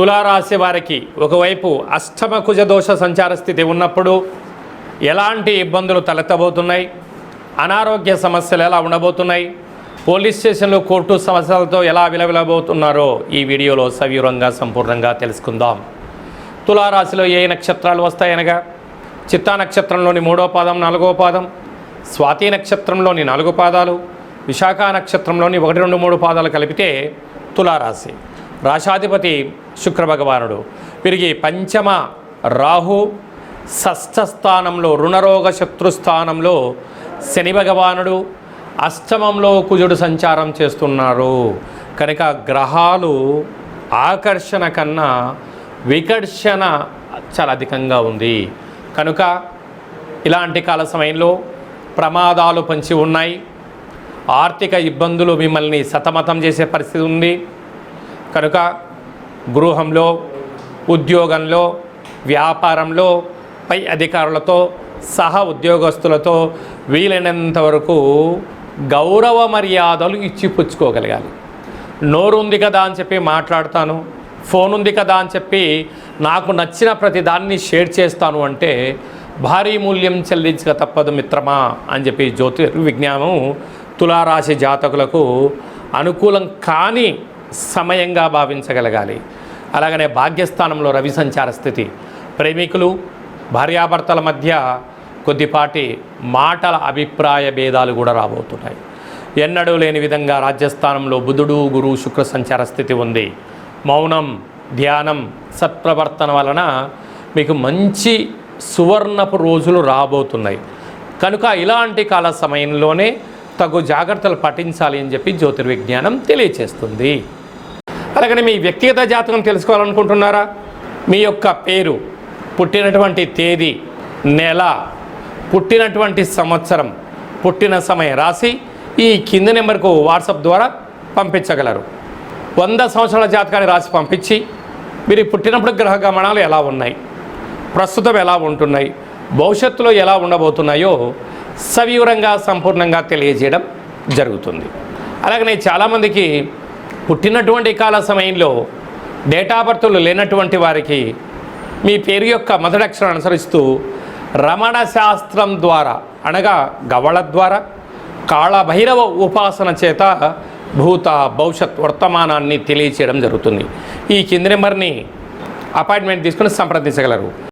తులారాశి వారికి ఒకవైపు అష్టమ కుజ దోష సంచార స్థితి ఉన్నప్పుడు ఎలాంటి ఇబ్బందులు తలెత్తబోతున్నాయి, అనారోగ్య సమస్యలు ఎలా ఉండబోతున్నాయి, పోలీస్ స్టేషన్లు కోర్టు సమస్యలతో ఎలా విలవిలబోతున్నారో ఈ వీడియోలో సవివరంగా సంపూర్ణంగా తెలుసుకుందాం. తులారాశిలో ఏ నక్షత్రాలు వస్తాయనగా చిత్తా నక్షత్రంలోని 3వ పాదం 4వ పాదం, స్వాతి నక్షత్రంలోని 4 పాదాలు, విశాఖ నక్షత్రంలోని 1, 2, 3 పాదాలు కలిపితే తులారాశి. రాశాధిపతి శుక్ర భగవానుడు. వీరికి పంచమ రాహు, షష్ఠ స్థానంలో రుణరోగ శత్రుస్థానంలో శని భగవానుడు, అష్టమంలో కుజుడు సంచారం చేస్తున్నారు. కనుక గ్రహాలు ఆకర్షణ కన్నా వికర్షణ చాలా అధికంగా ఉంది. కనుక ఇలాంటి కాల సమయంలో ప్రమాదాలు పొంచి ఉన్నాయి. ఆర్థిక ఇబ్బందులు మిమ్మల్ని సతమతం చేసే పరిస్థితి ఉంది. కనుక గృహంలో, ఉద్యోగంలో, వ్యాపారంలో పై అధికారులతో సహా ఉద్యోగస్తులతో వీలైనంత వరకు గౌరవ మర్యాదలు ఇచ్చిపుచ్చుకోగలగాలి. నోరు ఉంది కదా అని చెప్పి మాట్లాడతాను, ఫోన్ ఉంది కదా అని చెప్పి నాకు నచ్చిన ప్రతి దాన్ని షేర్ చేస్తాను అంటే భారీ మూల్యం చెల్లించక తప్పదు మిత్రమా అని చెప్పి జ్యోతిర్విజ్ఞానం తులారాశి జాతకులకు అనుకూలం కాని సమయంగా భావించగలగాలి. అలాగనే భాగ్యస్థానంలో రవి సంచార స్థితి. ప్రేమికులు, భార్యాభర్తల మధ్య కొద్దిపాటి మాటల అభిప్రాయ భేదాలు కూడా రాబోతున్నాయి. ఎన్నడూ లేని విధంగా రాజ్యస్థానంలో బుధుడు, గురు, శుక్ర సంచార స్థితి ఉంది. మౌనం, ధ్యానం, సత్ప్రవర్తన వలన మీకు మంచి సువర్ణపు రోజులు రాబోతున్నాయి. కనుక ఇలాంటి కాల సమయంలోనే తగు జాగ్రత్తలు పాటించాలి అని చెప్పి జ్యోతిర్విజ్ఞానం తెలియచేస్తుంది. అలాగని మీ వ్యక్తిగత జాతకం తెలుసుకోవాలనుకుంటున్నారా? మీ యొక్క పేరు, పుట్టినటువంటి తేదీ, నెల, పుట్టినటువంటి సంవత్సరం, పుట్టిన సమయం రాసి ఈ కింది నెంబర్కు వాట్సాప్ ద్వారా పంపించగలరు. 100 సంవత్సరాల జాతకాన్ని రాసి పంపించి మీరు పుట్టినప్పుడు గ్రహ గమనాలు ఎలా ఉన్నాయి, ప్రస్తుతం ఎలా ఉంటున్నాయి, భవిష్యత్తులో ఎలా ఉండబోతున్నాయో సవివరంగా సంపూర్ణంగా తెలియజేయడం జరుగుతుంది. అలాగనే చాలామందికి పుట్టినటువంటి కాల సమయంలో డేటా బర్త్లు లేనటువంటి వారికి మీ పేరు యొక్క మొదటి అక్షరం అనుసరిస్తూ రమణ శాస్త్రం ద్వారా అనగా గవళ ద్వారా కాళభైరవ ఉపాసన చేత భూత భవిష్యత్ వర్తమానాన్ని తెలియచేయడం జరుగుతుంది. ఈ కింది నెంబర్ని అపాయింట్మెంట్ తీసుకుని సంప్రదించగలరు.